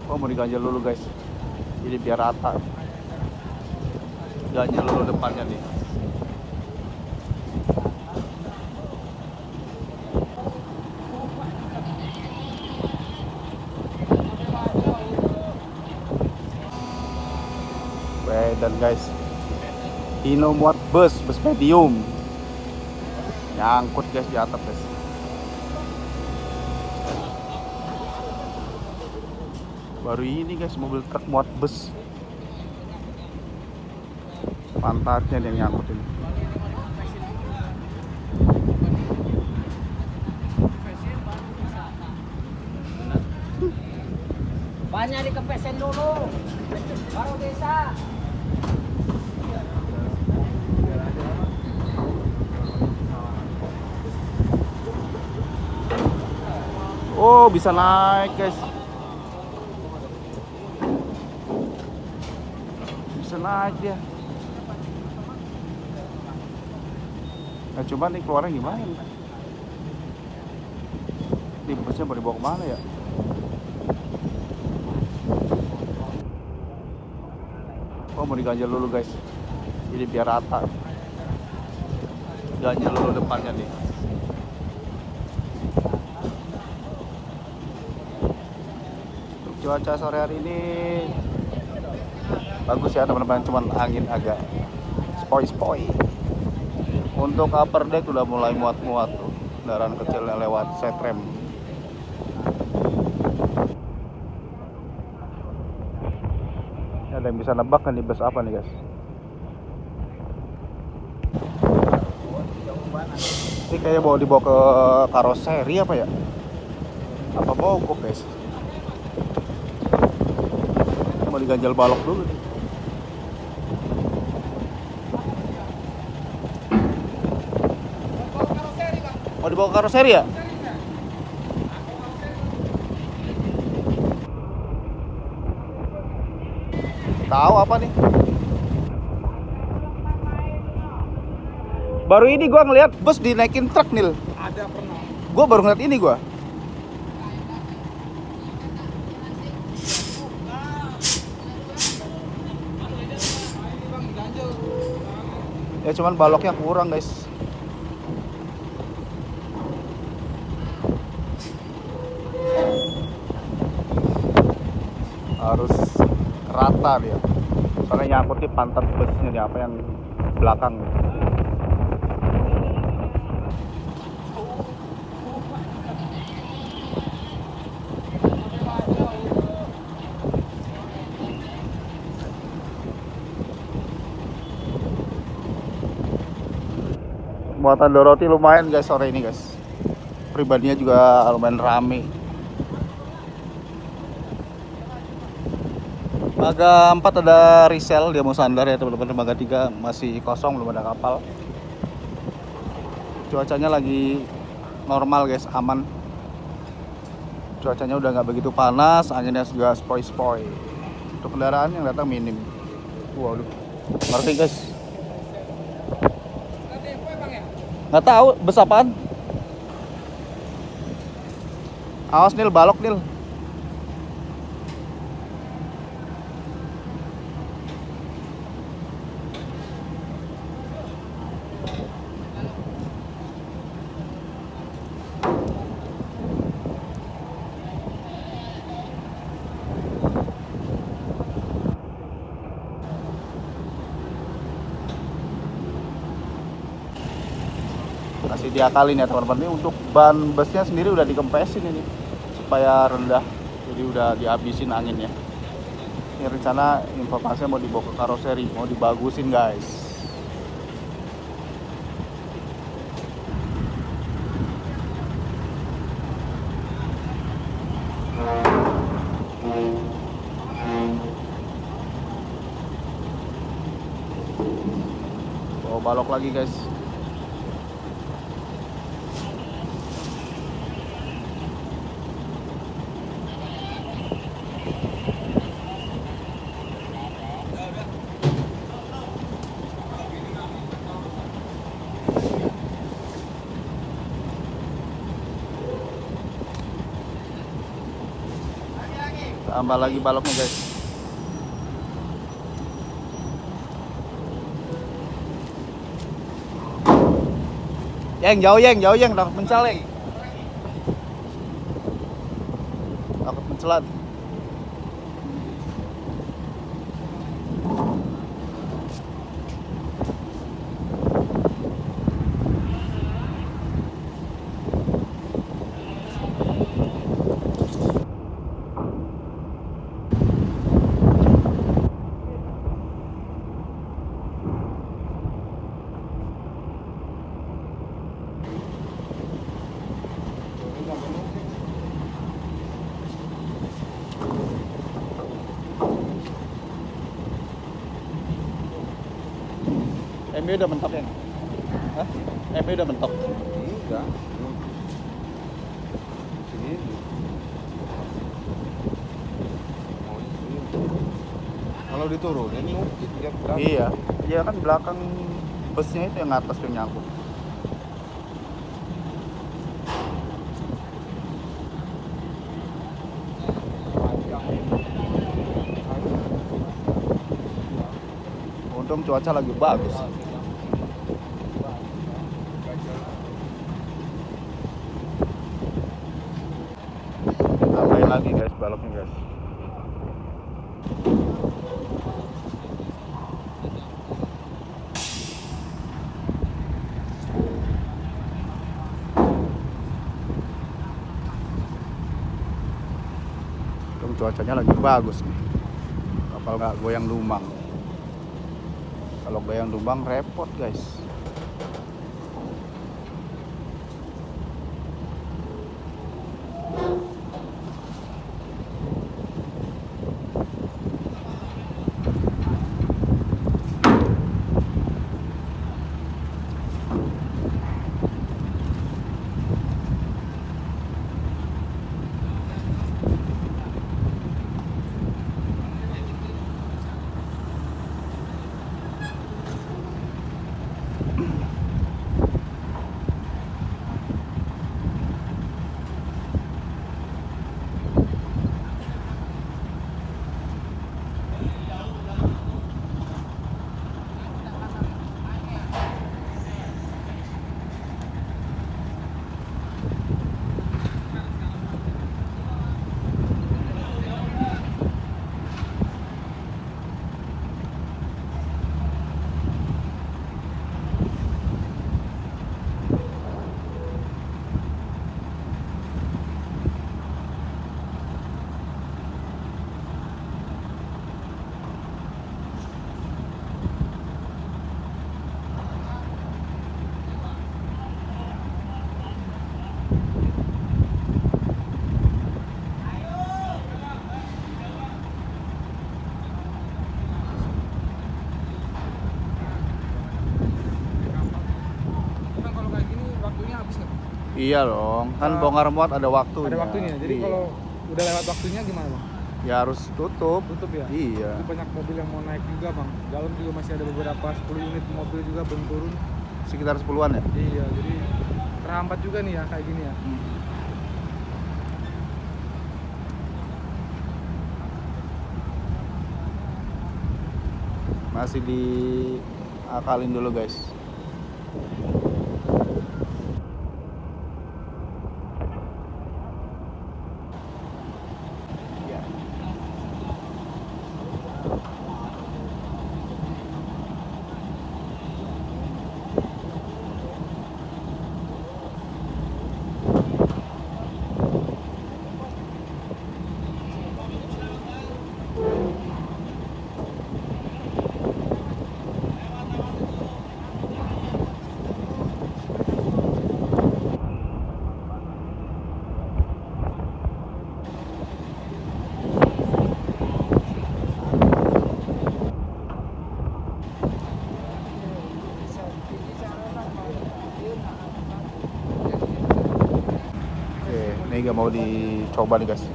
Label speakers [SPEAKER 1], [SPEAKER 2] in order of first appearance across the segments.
[SPEAKER 1] Oh, mau diganjel dulu guys, jadi biar rata. Ganjel dulu depannya nih. Dan guys, Hino muat bus medium, nyangkut guys di atap guys. Baru ini guys, mobil truk muat bus, pantatnya yang nyangkut ini.
[SPEAKER 2] Banyak dikepesin dulu, baru bisa.
[SPEAKER 1] Oh, bisa naik guys, bisa naik dia. Nah, coba nih keluarnya gimana nih? Ini busnya mau dibawa kemana ya? Oh, mau diganjel dulu guys, jadi biar rata. Ganjel dulu depannya nih. Untuk cuaca sore hari ini bagus ya teman-teman, cuman angin agak spoi-spoi. Untuk upper deck udah mulai muat-muat tuh, kendaraan kecilnya lewat setrem. Ada yang bisa nebak kan nih bus apa nih guys? Ini kayak dibawa ke karoseri apa ya? Apa mogok guys? Mau diganjal balok dulu nih. Mau dibawa ke karoseri ya? Tahu apa nih? Baru ini gua ngeliat bus dinaikin truk Nil.
[SPEAKER 2] Ada pernah.
[SPEAKER 1] Gua baru ngeliat ini gua. Ya cuman baloknya kurang guys. Harus rata dia. Soalnya nyangkut di pantat busnya nih, apa yang belakang. Muatan Doroti lumayan guys sore ini guys. Pribadinya juga lumayan rame. Dermaga 4 ada resell, dia mau sandar ya teman-teman. Dermaga 3 masih kosong, belum ada kapal. Cuacanya lagi normal guys, aman. Cuacanya udah nggak begitu panas, anginnya juga spoi-spoi. Untuk kendaraan yang datang minim. Waduh, ngerti guys. Nggak tahu bus apaan. Awas Nil, balok Nil. Masih diakalin ya teman-teman. Ini untuk ban busnya sendiri udah dikempesin ini supaya rendah, jadi udah dihabisin anginnya. Ini rencana informasinya mau dibawa ke karoseri, mau dibagusin guys. Bawa balok lagi guys. Tambah lagi baloknya guys. Jauh yang takut mencaleng. Takut mencelat. MB udah mentok ya? Hah? MB udah mentok?
[SPEAKER 3] Enggak. Sini. Kalau diturunin mungkin dia berapa?
[SPEAKER 1] Iya. Iya kan belakang busnya itu yang atas yang nyangkut. Untung cuaca lagi bagus. Tambahin lagi guys baloknya guys. Untung cuacanya lagi bagus nih. Kapal nggak goyang lumang. Kalau goyang lumang repot guys. Iya dong, kan bongkar muat ada waktunya.
[SPEAKER 3] Ada waktunya. Jadi
[SPEAKER 1] Iya.
[SPEAKER 3] kalau udah lewat waktunya gimana, Bang?
[SPEAKER 1] Ya harus tutup.
[SPEAKER 3] Tutup ya?
[SPEAKER 1] Iya.
[SPEAKER 3] Itu banyak mobil yang mau naik juga, Bang. Dalam juga masih ada beberapa 10 unit mobil juga belum turun.
[SPEAKER 1] Sekitar 10-an ya?
[SPEAKER 3] Iya, jadi terhambat juga nih ya kayak gini ya.
[SPEAKER 1] Masih diakalin dulu guys. Ini gak mau dicoba nih guys.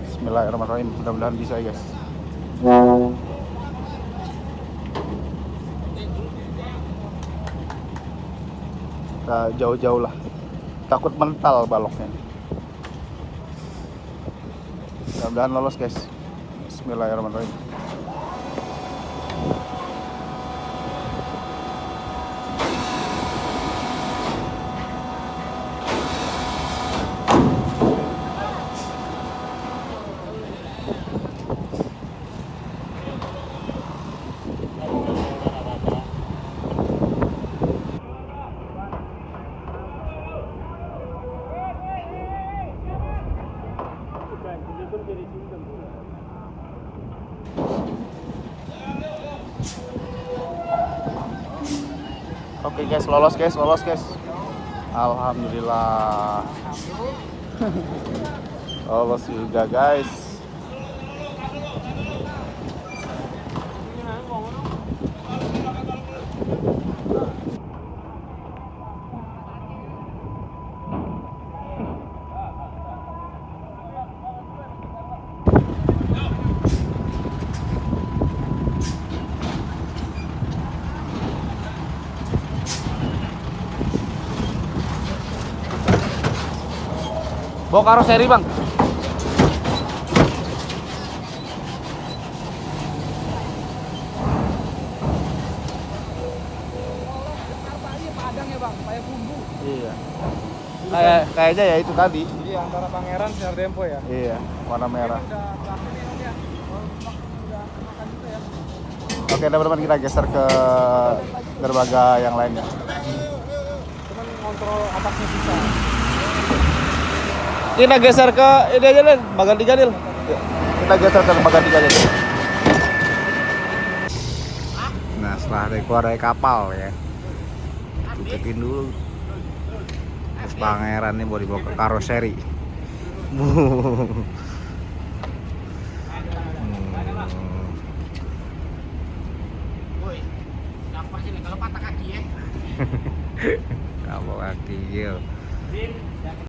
[SPEAKER 1] Bismillahirrahmanirrahim. Mudah-mudahan bisa ya guys. Kita jauh-jauh lah. Takut mental baloknya. Kita Mudah-mudahan lolos guys. Bismillahirrahmanirrahim. Oke guys, lolos guys. Alhamdulillah. Lolos juga guys. Bawa karoseri bang.
[SPEAKER 3] Padang ya bang, kayak bumbu.
[SPEAKER 1] Iya. Kayaknya ya itu tadi.
[SPEAKER 3] Iya, antara Pangeran Sinar Dempo ya.
[SPEAKER 1] Iya, warna merah.
[SPEAKER 3] Ini udah terakhir nih Om ya. Udah makan juga ya.
[SPEAKER 1] Oke, teman-teman kita geser ke dermaga yang lainnya.
[SPEAKER 3] Cuman kontrol atasnya susah.
[SPEAKER 1] Kita geser ke ini aja deh, dermaga 3 Dil. Kita geser ke dermaga 3 aja. Nah, setelah keluar dari kapal ya, tutupin dulu. Terus Pangeran nih mau dibawa ke karoseri.
[SPEAKER 2] Woi, apa sih nih kalau patah kaki ya?
[SPEAKER 1] Kapal kaki.